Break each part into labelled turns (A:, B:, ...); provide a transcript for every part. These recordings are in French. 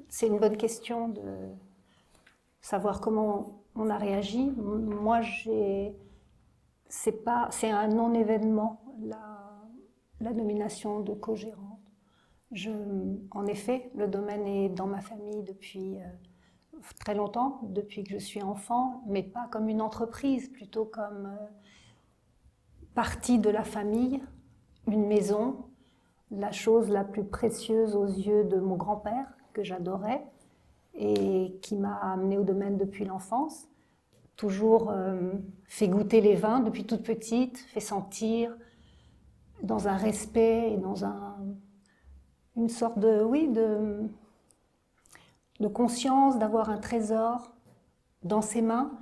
A: c'est une bonne question de savoir comment on a réagi. Moi, c'est un non-événement, la nomination de co-gérante. En effet, le domaine est dans ma famille depuis très longtemps, depuis que je suis enfant, mais pas comme une entreprise, plutôt comme partie de la famille, une maison, la chose la plus précieuse aux yeux de mon grand-père, que j'adorais, et qui m'a amenée au domaine depuis l'enfance. Toujours fait goûter les vins depuis toute petite, fait sentir dans un respect et dans une sorte de, oui, de conscience d'avoir un trésor dans ses mains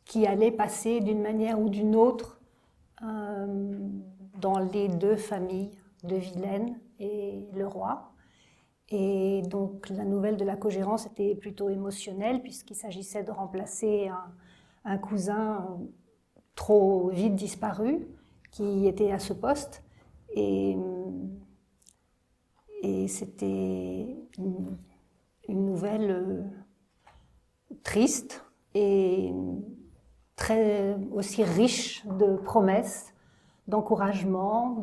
A: qui allait passer d'une manière ou d'une autre dans les deux familles de Vilaine et le roi. Et donc la nouvelle de la co-gérance était plutôt émotionnelle puisqu'il s'agissait de remplacer un cousin trop vite disparu qui était à ce poste. Et c'était une nouvelle triste et très aussi riche de promesses, d'encouragement,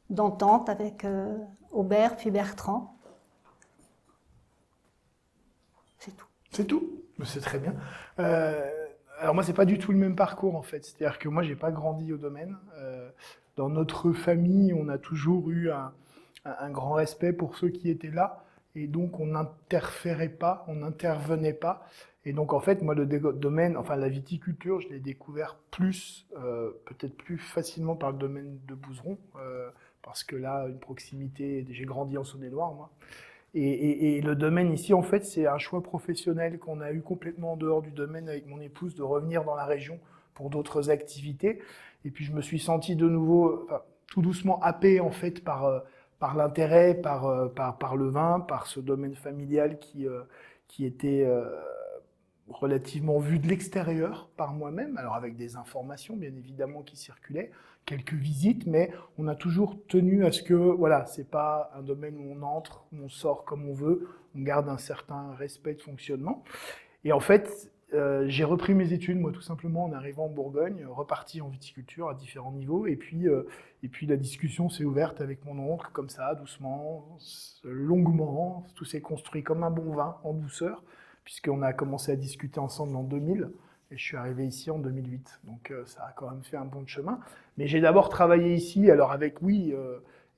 A: d'entente avec Aubert puis Bertrand. C'est tout.
B: C'est tout. C'est très bien. Alors moi, c'est pas du tout le même parcours en fait. C'est-à-dire que moi, j'ai pas grandi au domaine. Dans notre famille, on a toujours eu un grand respect pour ceux qui étaient là, et donc on n'interférait pas, on n'intervenait pas. Et donc en fait, moi, le domaine, enfin la viticulture, je l'ai découvert plus, peut-être plus facilement par le domaine de Bouzeron, parce que là, une proximité. J'ai grandi en Saône-et-Loire, moi. Et le domaine ici, en fait, c'est un choix professionnel qu'on a eu complètement en dehors du domaine avec mon épouse, de revenir dans la région pour d'autres activités. Et puis je me suis senti de nouveau, enfin, tout doucement happé en fait par l'intérêt, par le vin, par ce domaine familial qui était relativement vu de l'extérieur par moi-même, alors avec des informations bien évidemment qui circulaient, quelques visites, mais on a toujours tenu à ce que, voilà, c'est pas un domaine où on entre, où on sort comme on veut, on garde un certain respect de fonctionnement. Et en fait, j'ai repris mes études, moi, tout simplement, en arrivant en Bourgogne, reparti en viticulture à différents niveaux, et puis la discussion s'est ouverte avec mon oncle, comme ça, doucement, longuement, tout s'est construit comme un bon vin, en douceur, puisqu'on a commencé à discuter ensemble en 2000, et je suis arrivé ici en 2008, donc ça a quand même fait un bon de chemin. Mais j'ai d'abord travaillé ici, alors avec, oui,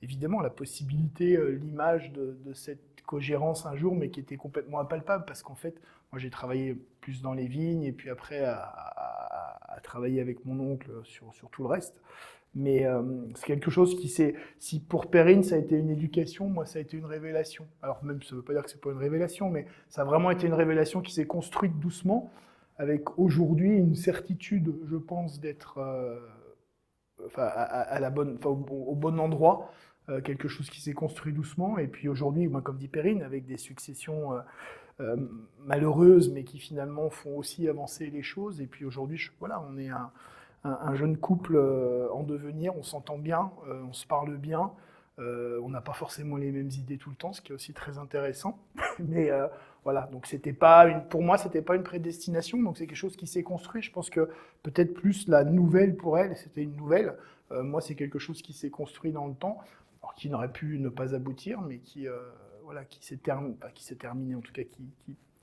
B: évidemment, la possibilité, l'image de cette co-gérance un jour, mais qui était complètement impalpable, parce qu'en fait, moi j'ai travaillé plus dans les vignes, et puis après à travailler avec mon oncle sur tout le reste. Mais c'est quelque chose qui s'est... Si pour Perrine, ça a été une éducation, moi, ça a été une révélation. Alors même, ça ne veut pas dire que c'est pas une révélation, mais ça a vraiment été une révélation qui s'est construite doucement, avec aujourd'hui une certitude, je pense, d'être enfin, à la bonne, enfin, au bon endroit, quelque chose qui s'est construit doucement. Et puis aujourd'hui, moi, comme dit Perrine, avec des successions malheureuses, mais qui finalement font aussi avancer les choses. Et puis aujourd'hui, voilà, on est un jeune couple en devenir, on s'entend bien, on se parle bien, on n'a pas forcément les mêmes idées tout le temps, ce qui est aussi très intéressant. Mais voilà, donc c'était pas pour moi, c'était pas une prédestination, donc c'est quelque chose qui s'est construit. Je pense que peut-être plus la nouvelle pour elle, c'était une nouvelle. Moi, c'est quelque chose qui s'est construit dans le temps, alors qui n'aurait pu ne pas aboutir, mais qui voilà, qui s'est terminé, en tout cas,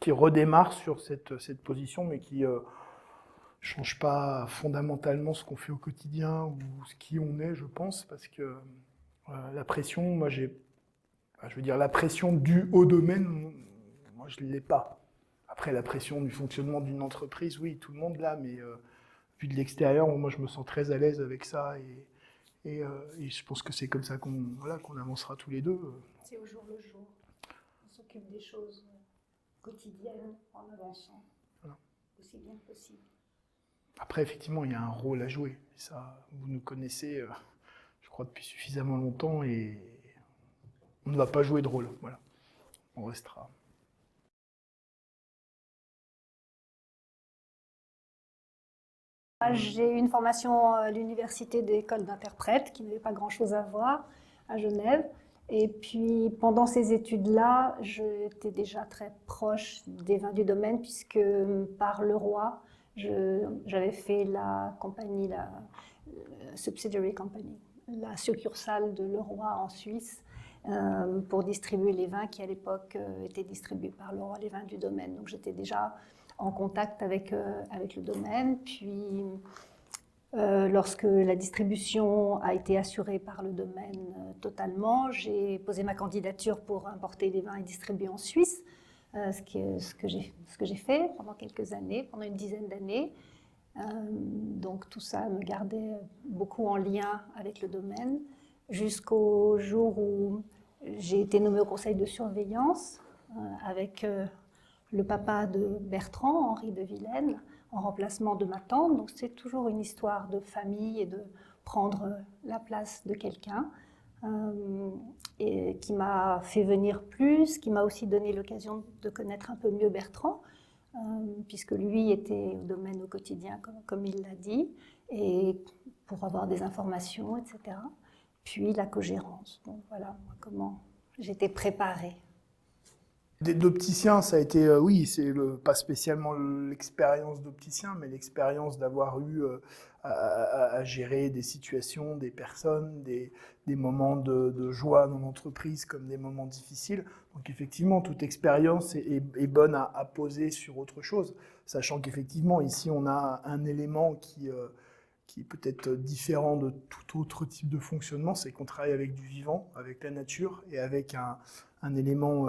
B: qui redémarre sur cette position, mais qui change pas fondamentalement ce qu'on fait au quotidien ou qui on est, je pense, parce que la pression, moi je veux dire la pression due au domaine, moi je ne l'ai pas. Après la pression du fonctionnement d'une entreprise, oui, tout le monde l'a, mais vu de l'extérieur, moi je me sens très à l'aise avec ça et je pense que c'est comme ça qu'on avancera tous les deux.
A: C'est au jour le jour. On s'occupe des choses quotidiennes en avançant voilà. Aussi bien que possible.
B: Après, effectivement, il y a un rôle à jouer. Ça, vous nous connaissez, je crois, depuis suffisamment longtemps et on ne va pas jouer de rôle. Voilà. On restera.
A: J'ai eu une formation à l'université d'école d'interprète qui n'avait pas grand-chose à voir à Genève. Et puis pendant ces études-là, j'étais déjà très proche des vins du domaine puisque par le roi, j'avais fait la compagnie, la subsidiary company, la succursale de Leroy en Suisse pour distribuer les vins qui à l'époque étaient distribués par Leroy, les vins du domaine. Donc j'étais déjà en contact avec le domaine. Puis lorsque la distribution a été assurée par le domaine totalement, j'ai posé ma candidature pour importer des vins et distribuer en Suisse, ce que j'ai fait pendant quelques années, pendant une dizaine d'années. Donc tout ça me gardait beaucoup en lien avec le domaine, jusqu'au jour où j'ai été nommée au conseil de surveillance avec le papa de Bertrand, Henri de Vilaine, en remplacement de ma tante. Donc c'est toujours une histoire de famille et de prendre la place de quelqu'un, et qui m'a fait venir plus, qui m'a aussi donné l'occasion de connaître un peu mieux Bertrand, puisque lui était au domaine au quotidien, comme il l'a dit, et pour avoir des informations, etc. Puis la cogérance. Donc voilà comment j'étais préparée.
B: D'opticien, ça a été, oui, pas spécialement l'expérience d'opticien, mais l'expérience d'avoir eu à gérer des situations, des personnes, des moments de joie dans l'entreprise comme des moments difficiles. Donc effectivement, toute expérience est bonne à poser sur autre chose, sachant qu'effectivement, ici, on a un élément qui est peut-être différent de tout autre type de fonctionnement, c'est qu'on travaille avec du vivant, avec la nature et avec un élément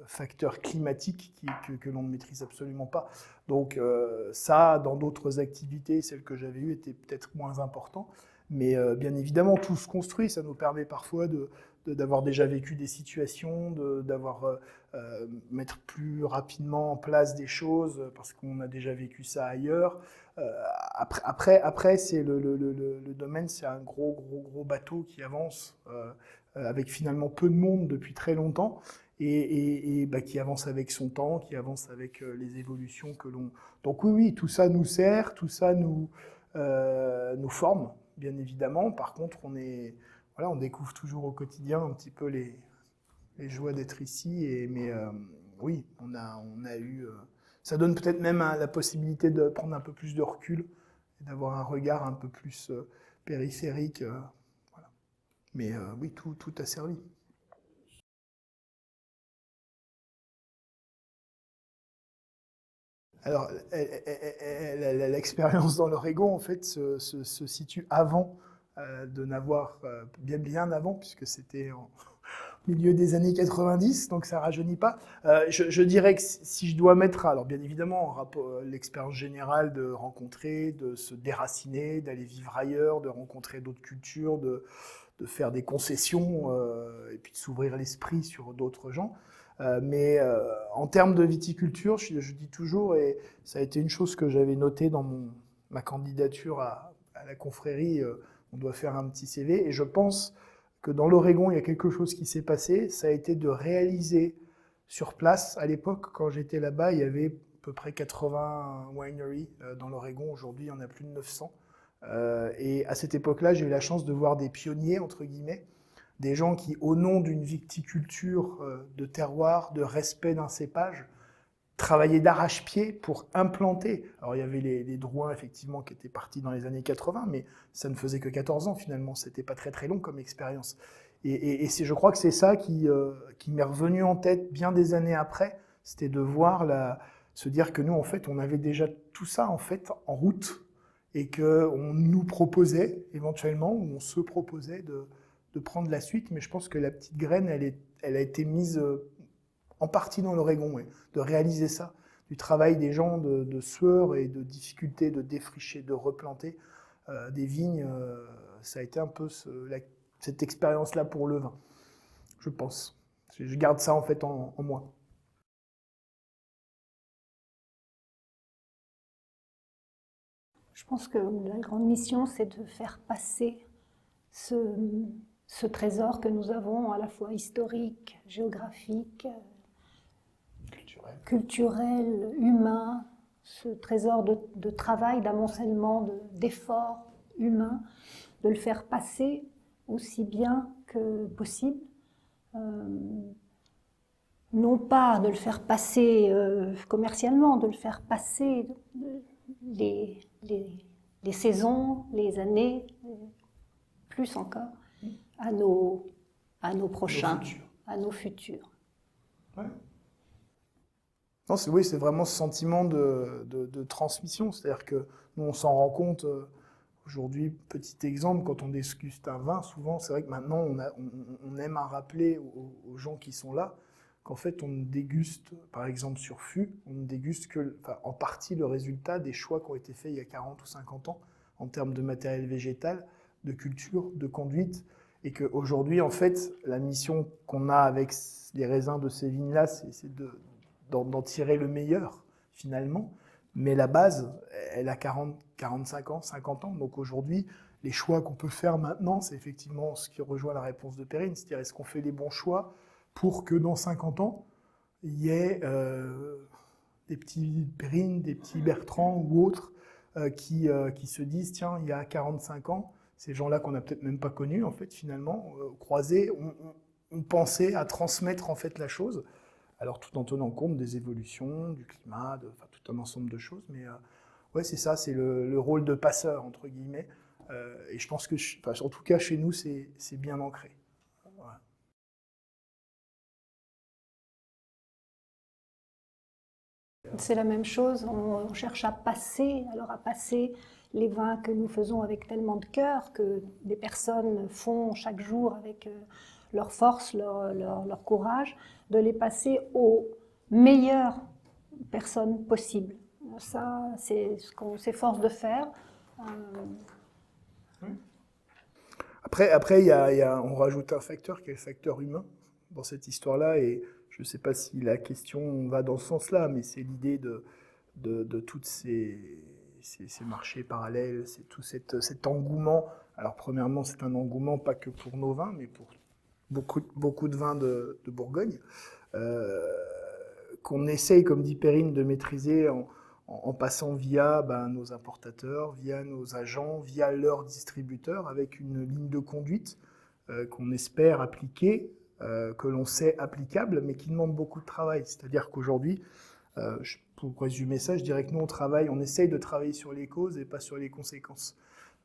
B: facteur climatique que l'on ne maîtrise absolument pas. Donc ça, dans d'autres activités, celles que j'avais eues étaient peut-être moins important. Mais bien évidemment, tout se construit. Ça nous permet parfois d'avoir déjà vécu des situations, d'avoir mettre plus rapidement en place des choses parce qu'on a déjà vécu ça ailleurs. Après c'est le domaine, c'est un gros bateau qui avance avec finalement peu de monde depuis très longtemps et bah, qui avance avec son temps, qui avance avec les évolutions que l'on... Donc oui, tout ça nous sert, tout ça nous forme, bien évidemment. Par contre, on découvre toujours au quotidien un petit peu les joies d'être ici. Mais oui, on a eu... ça donne peut-être même la possibilité de prendre un peu plus de recul et d'avoir un regard un peu plus périphérique. Voilà. Mais oui, tout a servi. Alors, l'expérience dans l'Oregon, en fait, se situe avant de n'avoir, bien avant, puisque c'était en milieu des années 90, donc ça rajeunit pas. Je dirais que si je dois mettre, alors bien évidemment, l'expérience générale de rencontrer, de se déraciner, d'aller vivre ailleurs, de rencontrer d'autres cultures, de faire des concessions, et puis de s'ouvrir l'esprit sur d'autres gens. Mais en termes de viticulture, je dis toujours, et ça a été une chose que j'avais notée dans ma candidature à la confrérie, on doit faire un petit CV, et je pense que dans l'Oregon, il y a quelque chose qui s'est passé, ça a été de réaliser sur place, à l'époque, quand j'étais là-bas, il y avait à peu près 80 wineries dans l'Oregon, aujourd'hui il y en a plus de 900. Et à cette époque-là, j'ai eu la chance de voir des pionniers, entre guillemets, des gens qui, au nom d'une viticulture de terroir, de respect d'un cépage, travaillaient d'arrache-pied pour implanter. Alors il y avait les Drouins, effectivement, qui étaient partis dans les années 80, mais ça ne faisait que 14 ans, finalement. C'était pas très long comme expérience. Et je crois que c'est ça qui m'est revenu en tête bien des années après, c'était de voir se dire que nous, en fait, on avait déjà tout ça, en fait, en route, et qu'on nous proposait, éventuellement, ou on se proposait de prendre la suite, mais je pense que la petite graine, elle a été mise en partie dans l'Oregon, ouais, de réaliser ça, du travail des gens de sueur et de difficulté de défricher, de replanter des vignes. Ça a été un peu cette expérience-là pour le vin, je pense. Je garde ça en fait en moi.
A: Je pense que la grande mission, c'est de faire passer ce trésor que nous avons, à la fois historique, géographique, culturel, humain, ce trésor de travail, d'amoncellement, d'efforts humains, de le faire passer aussi bien que possible non pas de le faire passer commercialement, de le faire passer les saisons, les années, plus encore, à nos prochains, à nos futurs.
B: Ouais. Non, oui, c'est vraiment ce sentiment de transmission, c'est-à-dire que nous, on s'en rend compte aujourd'hui, petit exemple, quand on déguste un vin, souvent, c'est vrai que maintenant, on aime à rappeler aux gens qui sont là qu'en fait, on ne déguste, par exemple sur fût, on ne déguste que, enfin, en partie le résultat des choix qui ont été faits il y a 40 ou 50 ans en termes de matériel végétal, de culture, de conduite, et qu'aujourd'hui, en fait, la mission qu'on a avec les raisins de ces vignes-là, c'est d'en tirer le meilleur, finalement. Mais la base, elle a 40, 45 ans, 50 ans. Donc aujourd'hui, les choix qu'on peut faire maintenant, c'est effectivement ce qui rejoint la réponse de Perrine, c'est-à-dire est-ce qu'on fait les bons choix pour que dans 50 ans, il y ait des petits Perrine, des petits Bertrand ou autres qui se disent, tiens, il y a 45 ans, ces gens-là qu'on n'a peut-être même pas connus, en fait, finalement, croisés, on pensait à transmettre en fait la chose. Alors tout en tenant compte des évolutions, du climat, tout un ensemble de choses. Mais ouais, c'est ça, c'est le rôle de passeur, entre guillemets. Et je pense que, en tout cas, chez nous, c'est bien ancré. Voilà.
A: C'est la même chose, on cherche à passer les vins que nous faisons avec tellement de cœur, que des personnes font chaque jour avec leur force, leur courage, de les passer aux meilleures personnes possibles. Ça, c'est ce qu'on s'efforce de faire.
B: Après on rajoute un facteur qui est le facteur humain dans cette histoire-là, et je ne sais pas si la question va dans ce sens-là, mais c'est l'idée de toutes ces marchés parallèles, c'est tout cet engouement. Alors premièrement, c'est un engouement pas que pour nos vins, mais pour beaucoup de vins de Bourgogne, qu'on essaye, comme dit Perrine, de maîtriser en passant via nos importateurs, via nos agents, via leurs distributeurs, avec une ligne de conduite qu'on espère appliquer, que l'on sait applicable, mais qui demande beaucoup de travail. C'est-à-dire qu'aujourd'hui, pour résumer ça, je dirais que nous, on essaye de travailler sur les causes et pas sur les conséquences.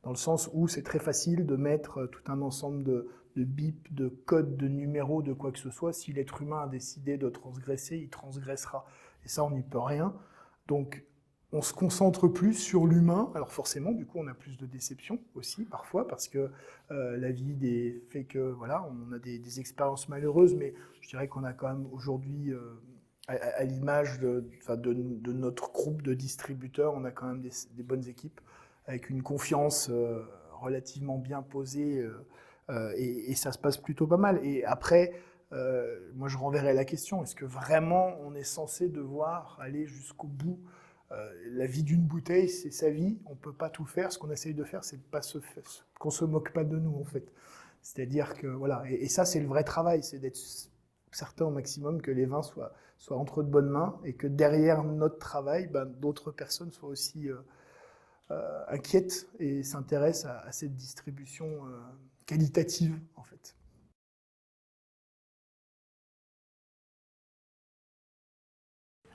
B: Dans le sens où c'est très facile de mettre tout un ensemble de bips, de codes, de numéros, de quoi que ce soit. Si l'être humain a décidé de transgresser, il transgressera. Et ça, on n'y peut rien. Donc, on se concentre plus sur l'humain. Alors forcément, du coup, on a plus de déception aussi, parfois, parce que la vie fait que, voilà, on a des expériences malheureuses, mais je dirais qu'on a quand même aujourd'hui, à l'image de notre groupe de distributeurs, on a quand même des bonnes équipes, avec une confiance relativement bien posée, et ça se passe plutôt pas mal. Et après, moi je renverrai la question, est-ce que vraiment on est censé devoir aller jusqu'au bout? La vie d'une bouteille, c'est sa vie, on ne peut pas tout faire. Ce qu'on essaye de faire, c'est qu'on ne se moque pas de nous, en fait. C'est-à-dire que, voilà, et ça c'est le vrai travail, c'est d'être certain au maximum que les vins soient entre de bonnes mains, et que derrière notre travail, d'autres personnes soient aussi inquiètes et s'intéressent à cette distribution qualitative, en fait.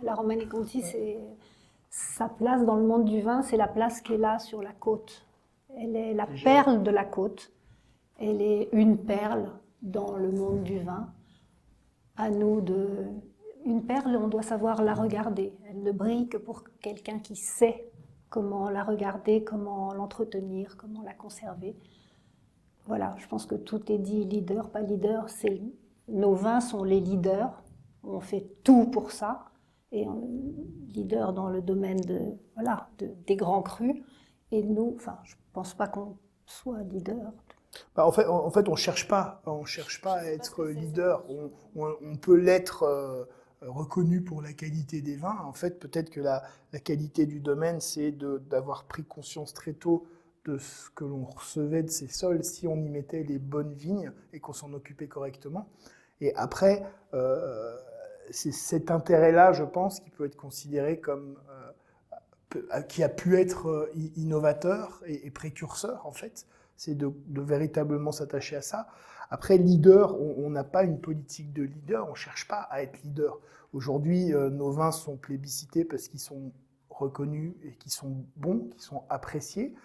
A: La Romanée-Conti, c'est sa place dans le monde du vin, c'est la place qu'elle a sur la côte. Elle est la perle de la côte. Elle est une perle dans le monde du vin. À nous une perle, on doit savoir la regarder. Elle ne brille que pour quelqu'un qui sait comment la regarder, comment l'entretenir, comment la conserver. Voilà, je pense que tout est dit, leader, pas leader. Nos vins sont les leaders. On fait tout pour ça. Et leader dans le domaine des grands crus. Et nous, je ne pense pas qu'on soit leader.
B: En fait, on cherche pas à être leader. On peut l'être reconnu pour la qualité des vins. En fait, peut-être que la qualité du domaine, c'est d'avoir pris conscience très tôt de ce que l'on recevait de ces sols si on y mettait les bonnes vignes et qu'on s'en occupait correctement. Et après, c'est cet intérêt-là, je pense, qui peut être considéré comme qui a pu être innovateur et précurseur, en fait. c'est de véritablement s'attacher à ça. Après, leader, on n'a pas une politique de leader, on ne cherche pas à être leader. Aujourd'hui, nos vins sont plébiscités parce qu'ils sont reconnus et qu'ils sont bons, qu'ils sont appréciés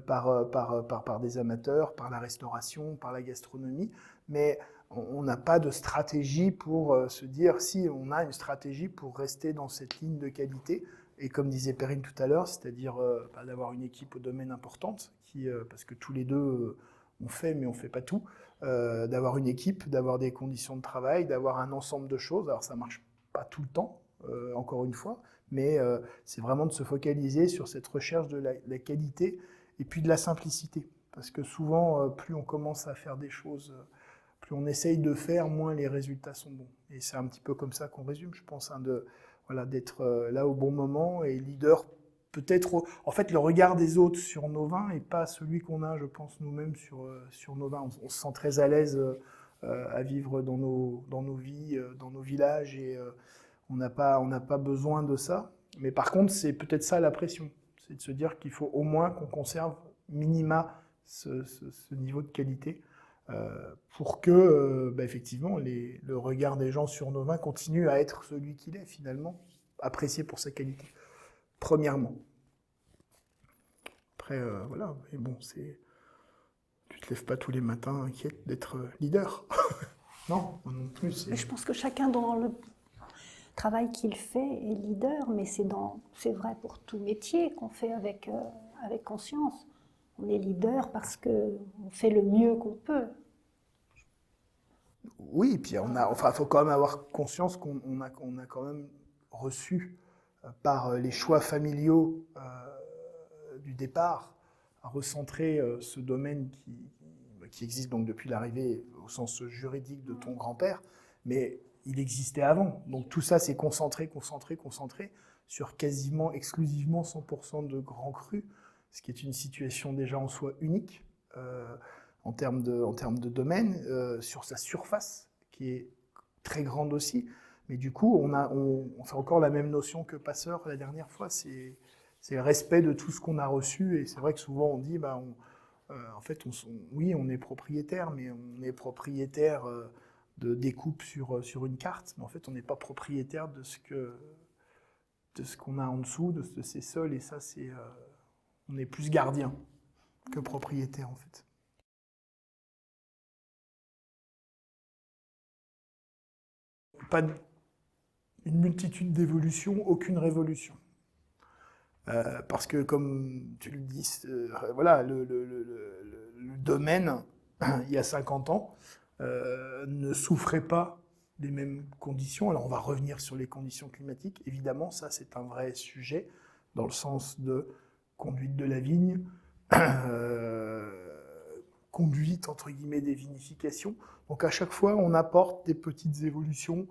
B: par des amateurs, par la restauration, par la gastronomie, mais on n'a pas de stratégie pour se dire si on a une stratégie pour rester dans cette ligne de qualité. Et comme disait Perrine tout à l'heure, c'est-à-dire d'avoir une équipe au domaine importante, parce que tous les deux on fait, mais on ne fait pas tout, d'avoir une équipe, d'avoir des conditions de travail, d'avoir un ensemble de choses. Alors ça ne marche pas tout le temps, encore une fois, mais c'est vraiment de se focaliser sur cette recherche de la qualité et puis de la simplicité. Parce que souvent, plus on commence à faire des choses, plus on essaye de faire, moins les résultats sont bons. Et c'est un petit peu comme ça qu'on résume, je pense, d'être là au bon moment et leader. Peut-être, en fait, le regard des autres sur nos vins et pas celui qu'on a, je pense, nous-mêmes sur nos vins. On se sent très à l'aise à vivre dans nos vies, dans nos villages, et on n'a pas besoin de ça. Mais par contre, c'est peut-être ça la pression. C'est de se dire qu'il faut au moins qu'on conserve minima ce niveau de qualité pour que, effectivement, le regard des gens sur nos vins continue à être celui qu'il est, finalement, apprécié pour sa qualité. Premièrement. Après, voilà, mais bon, tu te lèves pas tous les matins inquiète d'être leader. Non plus.
A: Je pense que chacun dans le travail qu'il fait est leader, mais c'est vrai pour tout métier qu'on fait avec conscience. On est leader parce qu'on fait le mieux qu'on peut.
B: Oui, puis faut quand même avoir conscience qu'on a quand même reçu par les choix familiaux du départ à recentrer ce domaine qui existe donc depuis l'arrivée au sens juridique de ton grand-père, mais il existait avant. Donc tout ça s'est concentré sur quasiment exclusivement 100% de grands crus, ce qui est une situation déjà en soi unique en termes de domaine, sur sa surface qui est très grande aussi. Mais du coup, on fait encore la même notion que Passeur la dernière fois, c'est le respect de tout ce qu'on a reçu. Et c'est vrai que souvent on dit, en fait, oui, on est propriétaire, mais on est propriétaire de découpe sur une carte, mais en fait, on n'est pas propriétaire de ce qu'on a en dessous, de ces sols. Et ça, on est plus gardien que propriétaire, en fait. Pas une multitude d'évolutions, aucune révolution. Parce que, comme tu le dis, voilà, le domaine, il y a 50 ans, ne souffrait pas des mêmes conditions. Alors, on va revenir sur les conditions climatiques. Évidemment, ça, c'est un vrai sujet, dans le sens de conduite de la vigne, conduite, entre guillemets, des vinifications. Donc, à chaque fois, on apporte des petites évolutions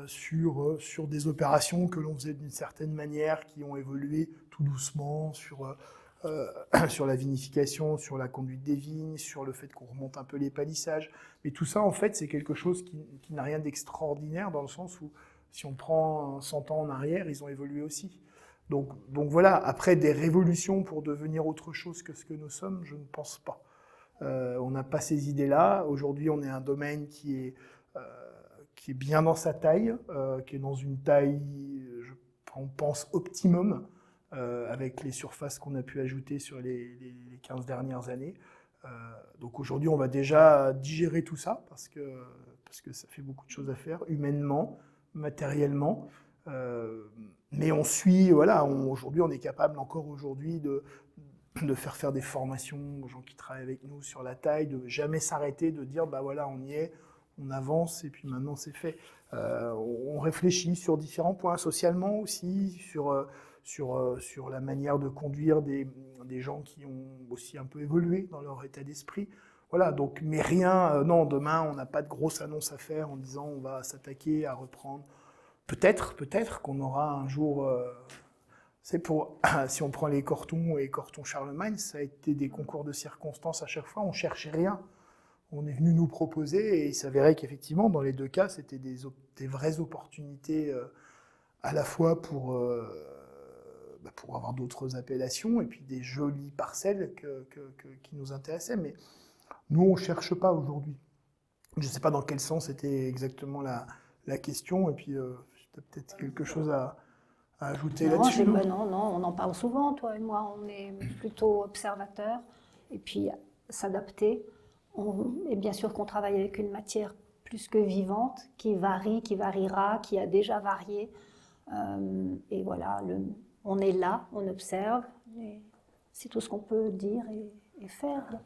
B: sur des opérations que l'on faisait d'une certaine manière, qui ont évolué tout doucement sur la vinification, sur la conduite des vignes, sur le fait qu'on remonte un peu les palissages. Mais tout ça, en fait, c'est quelque chose qui n'a rien d'extraordinaire, dans le sens où, si on prend 100 ans en arrière, ils ont évolué aussi. Donc voilà, après des révolutions pour devenir autre chose que ce que nous sommes, je ne pense pas. On n'a pas ces idées-là. Aujourd'hui, on est un domaine qui est bien dans sa taille, qui est dans une taille, on pense, optimum, avec les surfaces qu'on a pu ajouter sur les 15 dernières années. Donc aujourd'hui, on va déjà digérer tout ça, parce que ça fait beaucoup de choses à faire, humainement, matériellement. Mais on suit, voilà, aujourd'hui, on est capable encore aujourd'hui de faire des formations aux gens qui travaillent avec nous sur la taille, de jamais s'arrêter, de dire, voilà, on y est, on avance, et puis maintenant c'est fait. On réfléchit sur différents points, socialement aussi, sur la manière de conduire des gens qui ont aussi un peu évolué dans leur état d'esprit. Voilà, donc, mais rien, non, demain, on n'a pas de grosse annonce à faire en disant on va s'attaquer à reprendre. Peut-être qu'on aura un jour... si on prend les Cortons et Corton Charlemagne, ça a été des concours de circonstances à chaque fois, on ne cherchait rien. On est venu nous proposer, et il s'avérait qu'effectivement, dans les deux cas, c'était des vraies opportunités à la fois pour pour avoir d'autres appellations, et puis des jolies parcelles qui nous intéressaient. Mais nous, on ne cherche pas aujourd'hui. Je ne sais pas dans quel sens était exactement la question, et puis tu as peut-être quelque chose à ajouter là-dessus.
A: Non, on en parle souvent, toi et moi, on est plutôt observateurs, et puis s'adapter. Et bien sûr qu'on travaille avec une matière plus que vivante, qui varie, qui variera, qui a déjà varié. Et voilà, on est là, on observe, et c'est tout ce qu'on peut dire et faire.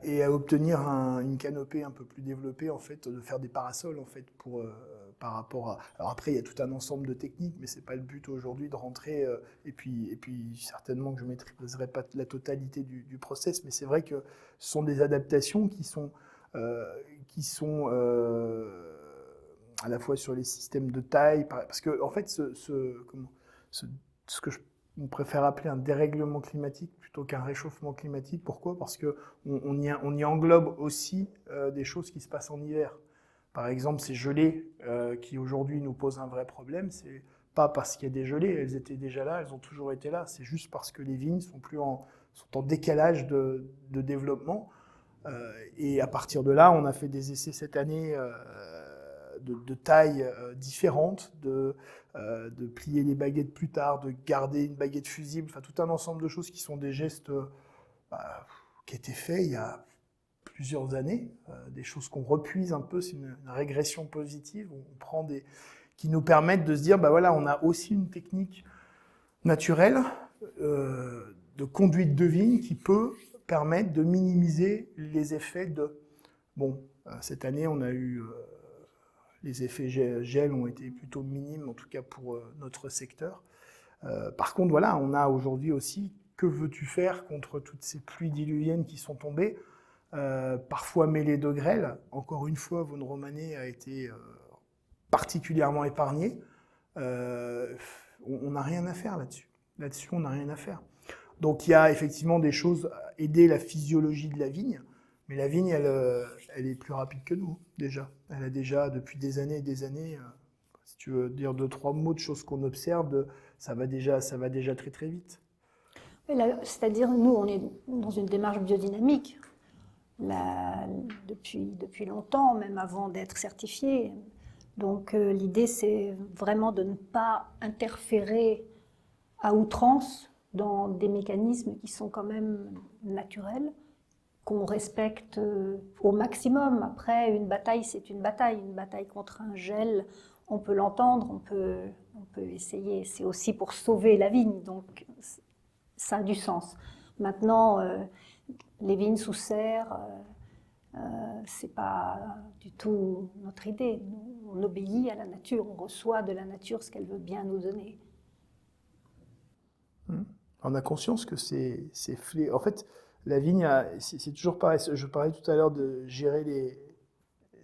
B: Et à obtenir une canopée un peu plus développée, en fait, de faire des parasols, en fait, par rapport à... Alors après, il y a tout un ensemble de techniques, mais c'est pas le but aujourd'hui de rentrer, et puis certainement que je ne maîtriserai pas la totalité du process, mais c'est vrai que ce sont des adaptations qui sont à la fois sur les systèmes de taille, parce que, en fait, ce que on préfère appeler un dérèglement climatique plutôt qu'un réchauffement climatique. Pourquoi ? Parce qu'on y englobe aussi des choses qui se passent en hiver. Par exemple, ces gelées qui aujourd'hui nous posent un vrai problème, c'est pas parce qu'il y a des gelées, elles étaient déjà là, elles ont toujours été là, c'est juste parce que les vignes sont en décalage de développement. Et à partir de là, on a fait des essais cette année de tailles différentes, de plier les baguettes plus tard, de garder une baguette fusible, enfin tout un ensemble de choses qui sont des gestes qui étaient faits il y a plusieurs années, des choses qu'on repuise un peu, c'est une régression positive, on prend qui nous permettent de se dire, voilà, on a aussi une technique naturelle de conduite de vigne qui peut permettre de minimiser les effets de... Bon, cette année, on a eu... les effets gel ont été plutôt minimes, en tout cas pour notre secteur. Par contre, voilà, on a aujourd'hui aussi, que veux-tu faire contre toutes ces pluies diluviennes qui sont tombées, parfois mêlées de grêle. Encore une fois, Vosne-Romanée a été particulièrement épargnée. On n'a rien à faire là-dessus. Là-dessus, on n'a rien à faire. Donc il y a effectivement des choses à aider la physiologie de la vigne, mais la vigne, elle est plus rapide que nous, déjà. Elle a déjà, depuis des années et des années, si tu veux dire 2-3 mots de choses qu'on observe, ça va déjà très très vite.
A: C'est-à-dire, nous, on est dans une démarche biodynamique depuis longtemps, même avant d'être certifié. Donc l'idée, c'est vraiment de ne pas interférer à outrance dans des mécanismes qui sont quand même naturels, qu'on respecte au maximum. Après, une bataille, c'est une bataille. Une bataille contre un gel, on peut l'entendre, on peut essayer. C'est aussi pour sauver la vigne, donc ça a du sens. Maintenant, les vignes sous serre, c'est pas du tout notre idée. Nous, on obéit à la nature, on reçoit de la nature ce qu'elle veut bien nous donner.
B: On a conscience que c'est en fait, la vigne, c'est toujours pareil. Je parlais tout à l'heure de gérer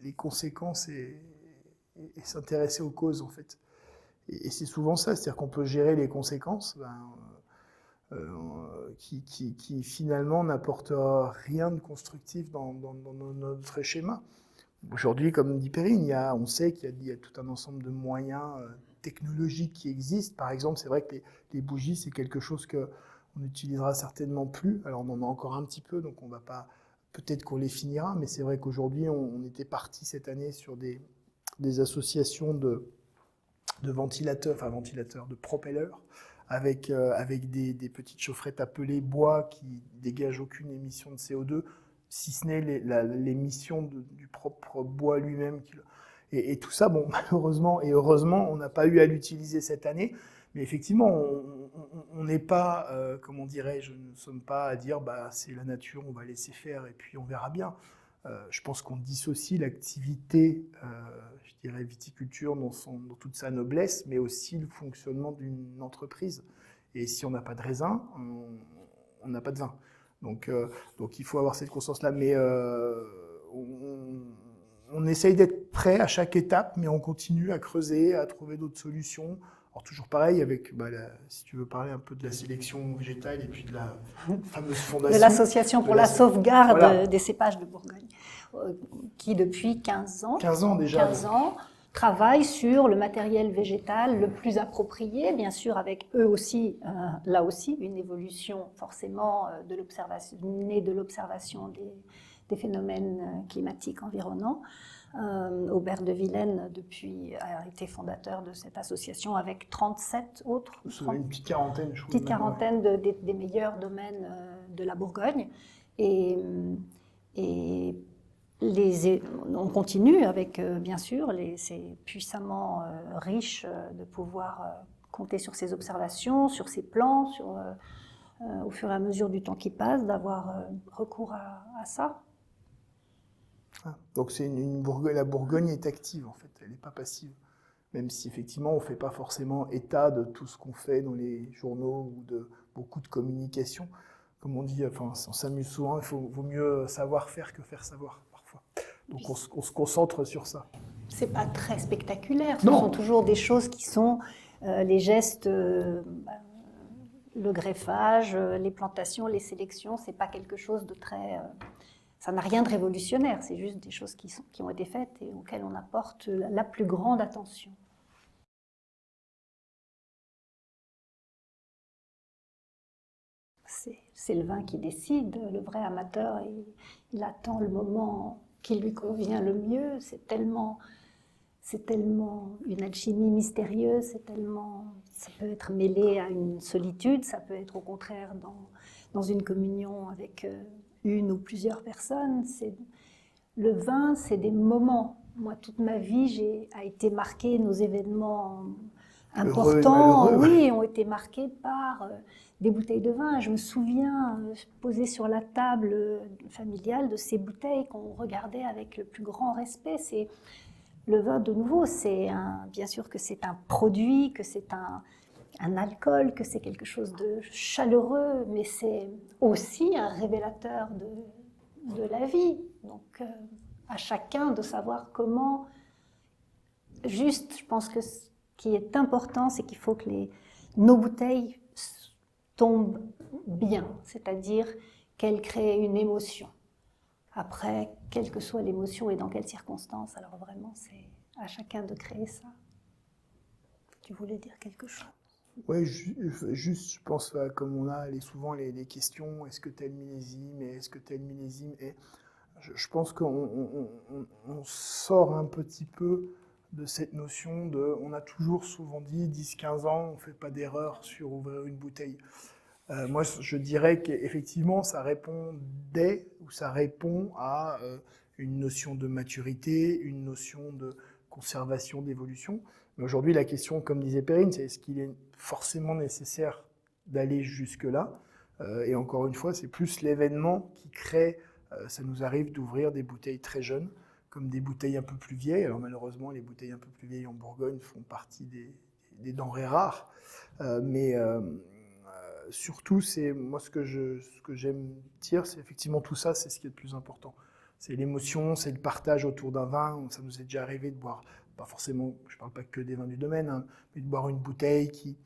B: les conséquences et s'intéresser aux causes, en fait. Et c'est souvent ça, c'est-à-dire qu'on peut gérer les conséquences qui finalement n'apportent rien de constructif dans notre schéma. Aujourd'hui, comme dit Perrine, on sait qu'il y a tout un ensemble de moyens technologiques qui existent. Par exemple, c'est vrai que les bougies, c'est quelque chose qu'on n'utilisera certainement plus. Alors, on en a encore un petit peu, donc on va pas... Peut-être qu'on les finira, mais c'est vrai qu'aujourd'hui, on était parti cette année sur des associations de ventilateurs, de propellers, avec des petites chaufferettes appelées bois qui dégagent aucune émission de CO2, si ce n'est l'émission du propre bois lui-même. Et tout ça, bon, malheureusement et heureusement, on n'a pas eu à l'utiliser cette année. Mais effectivement, on n'est pas, comment dirais-je, nous ne sommes pas à dire c'est la nature, on va laisser faire et puis on verra bien. Je pense qu'on dissocie l'activité, je dirais viticulture dans toute sa noblesse, mais aussi le fonctionnement d'une entreprise. Et si on n'a pas de raisin, on n'a pas de vin. Donc il faut avoir cette conscience-là. Mais on essaye d'être prêt à chaque étape, mais on continue à creuser, à trouver d'autres solutions. Alors toujours pareil avec, si tu veux parler un peu de la sélection végétale et puis de la fameuse fondation.
A: De l'association pour la sauvegarde des cépages de Bourgogne, qui depuis 15 ans,
B: 15 ans déjà,
A: 15 ans travaillent sur le matériel végétal le plus approprié, bien sûr avec eux aussi, là aussi, une évolution forcément née de l'observation des phénomènes climatiques environnants. Aubert de Villaine, depuis, a été fondateur de cette association avec 37 autres.
B: Une petite quarantaine, je trouve.
A: Petite quarantaine des meilleurs domaines de la Bourgogne. Et on continue avec, bien sûr, c'est puissamment riche de pouvoir compter sur ces observations, sur ces plans, au fur et à mesure du temps qui passe, d'avoir recours à ça.
B: Donc la Bourgogne est active, en fait, elle n'est pas passive. Même si effectivement on ne fait pas forcément état de tout ce qu'on fait dans les journaux ou de beaucoup de communication. Comme on dit, enfin, on s'amuse souvent, vaut mieux savoir faire que faire savoir parfois. Donc on se concentre sur ça.
A: C'est pas très spectaculaire, ce sont toujours des choses qui sont les gestes, le greffage, les plantations, les sélections, c'est pas quelque chose de très... ça n'a rien de révolutionnaire, c'est juste des choses qui ont été faites et auxquelles on apporte la plus grande attention. C'est le vin qui décide, le vrai amateur, il attend le moment qui lui convient le mieux, c'est tellement une alchimie mystérieuse, ça peut être mêlé à une solitude, ça peut être au contraire dans une communion avec une ou plusieurs personnes. Le vin, c'est des moments. Moi, toute ma vie a été marquée, nos événements importants, oui, ont été marqués par des bouteilles de vin. Je me souviens poser sur la table familiale de ces bouteilles qu'on regardait avec le plus grand respect. Le vin, de nouveau, bien sûr que c'est un produit, que c'est un alcool, que c'est quelque chose de chaleureux, mais c'est aussi un révélateur de la vie. Donc, à chacun de savoir comment... Juste, je pense que ce qui est important, c'est qu'il faut que nos bouteilles tombent bien, c'est-à-dire qu'elles créent une émotion. Après, quelle que soit l'émotion et dans quelles circonstances, alors vraiment, c'est à chacun de créer ça. Tu voulais dire quelque chose?
B: Oui, juste, je pense, comme on a souvent les questions, est-ce que tel millésime et est-ce que tel millésime est... Je pense qu'on sort un petit peu de cette notion de... On a toujours souvent dit, 10-15 ans, on ne fait pas d'erreur sur ouvrir une bouteille. Moi, je dirais qu'effectivement, ça répond à une notion de maturité, une notion de conservation, d'évolution. Mais aujourd'hui, la question, comme disait Perrine, c'est est-ce qu'il est forcément nécessaire d'aller jusque-là ? Et encore une fois, c'est plus l'événement qui crée... ça nous arrive d'ouvrir des bouteilles très jeunes, comme des bouteilles un peu plus vieilles. Alors malheureusement, les bouteilles un peu plus vieilles en Bourgogne font partie des denrées rares. Mais surtout, moi, ce que j'aime dire, c'est effectivement tout ça, c'est ce qui est le plus important. C'est l'émotion, c'est le partage autour d'un vin. Ça nous est déjà arrivé de boire, pas forcément, je ne parle pas que des vins du domaine, hein, mais de boire une bouteille qui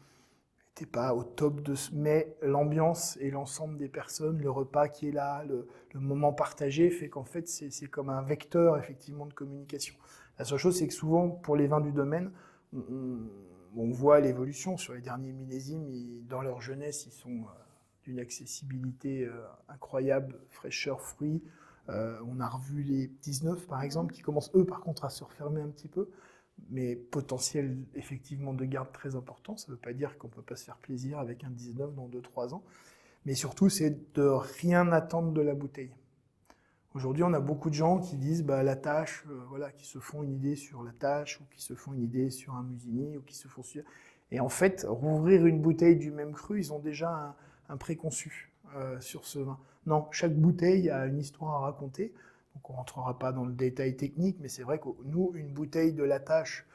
B: n'était pas au top mais l'ambiance et l'ensemble des personnes, le repas qui est là, le moment partagé fait qu'en fait, c'est comme un vecteur effectivement de communication. La seule chose, c'est que souvent, pour les vins du domaine, on voit l'évolution sur les derniers millésimes. Dans leur jeunesse, ils sont d'une accessibilité incroyable, fraîcheur, fruits. On a revu les 19, par exemple, qui commencent, eux, par contre, à se refermer un petit peu. Mais potentiel, effectivement, de garde très important. Ça ne veut pas dire qu'on ne peut pas se faire plaisir avec un 19 dans 2-3 ans. Mais surtout, c'est de rien attendre de la bouteille. Aujourd'hui, on a beaucoup de gens qui disent la tâche, qui se font une idée sur la tâche, ou qui se font une idée sur un musigny, ou qui se font sur... Et en fait, rouvrir une bouteille du même cru, ils ont déjà un préconçu sur ce vin. Non, chaque bouteille a une histoire à raconter. Donc on ne rentrera pas dans le détail technique, mais c'est vrai que nous, une bouteille de la tâche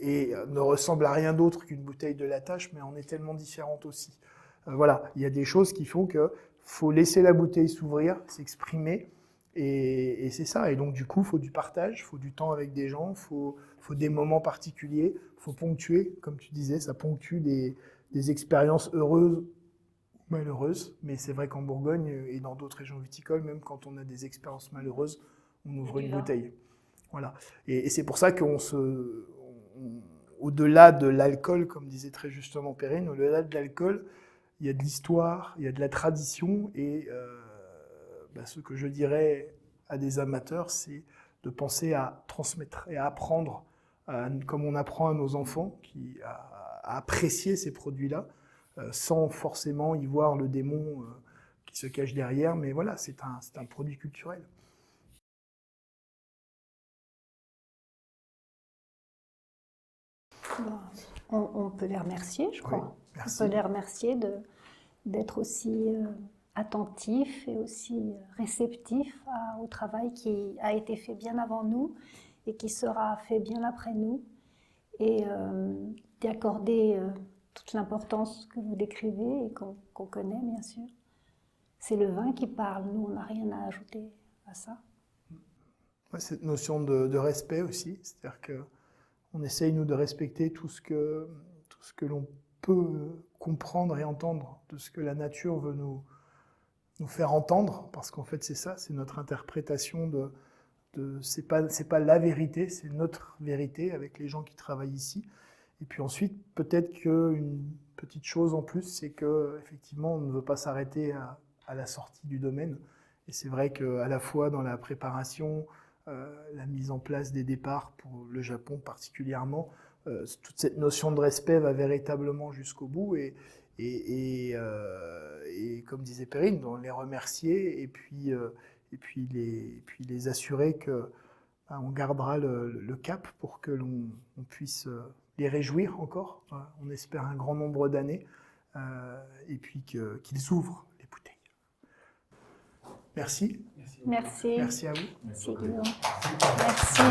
B: ne ressemble à rien d'autre qu'une bouteille de la tâche, mais on est tellement différente aussi. Voilà, il y a des choses qui font que faut laisser la bouteille s'ouvrir, s'exprimer, et c'est ça. Et donc du coup, il faut du partage, il faut du temps avec des gens, il faut des moments particuliers, il faut ponctuer, comme tu disais, ça ponctue des expériences heureuses ou malheureuses. Mais c'est vrai qu'en Bourgogne et dans d'autres régions viticoles, même quand on a des expériences malheureuses, on ouvre une bouteille. Voilà. Et c'est pour ça au-delà de l'alcool, comme disait très justement Perrine, au-delà de l'alcool, il y a de l'histoire, il y a de la tradition, et ce que je dirais à des amateurs, c'est de penser à transmettre et à apprendre, comme on apprend à nos enfants, à apprécier ces produits-là, sans forcément y voir le démon qui se cache derrière, mais voilà, c'est un produit culturel.
A: On peut les remercier, je crois.
B: Oui, merci.
A: On peut les remercier d'être aussi attentifs et aussi réceptifs au travail qui a été fait bien avant nous et qui sera fait bien après nous, et d'y accorder toute l'importance que vous décrivez et qu'on connaît, bien sûr. C'est le vin qui parle, nous, on n'a rien à ajouter à ça.
B: Ouais, cette notion de respect aussi, c'est-à-dire qu'on essaye, nous, de respecter tout ce que l'on peut comprendre et entendre de ce que la nature veut nous faire entendre, parce qu'en fait, c'est ça, c'est notre interprétation c'est pas la vérité, c'est notre vérité avec les gens qui travaillent ici. Et puis ensuite, peut-être qu'une petite chose en plus, c'est qu'effectivement, on ne veut pas s'arrêter à la sortie du domaine. Et c'est vrai qu'à la fois dans la préparation, la mise en place des départs pour le Japon particulièrement, toute cette notion de respect va véritablement jusqu'au bout. Et comme disait Perrine, les remercier et puis les assurer qu'on gardera le cap pour que l'on puisse les réjouir encore. On espère un grand nombre d'années, et puis qu'ils ouvrent les bouteilles. Merci.
A: Merci.
B: Merci à vous.
A: Merci, Guillaume. Merci.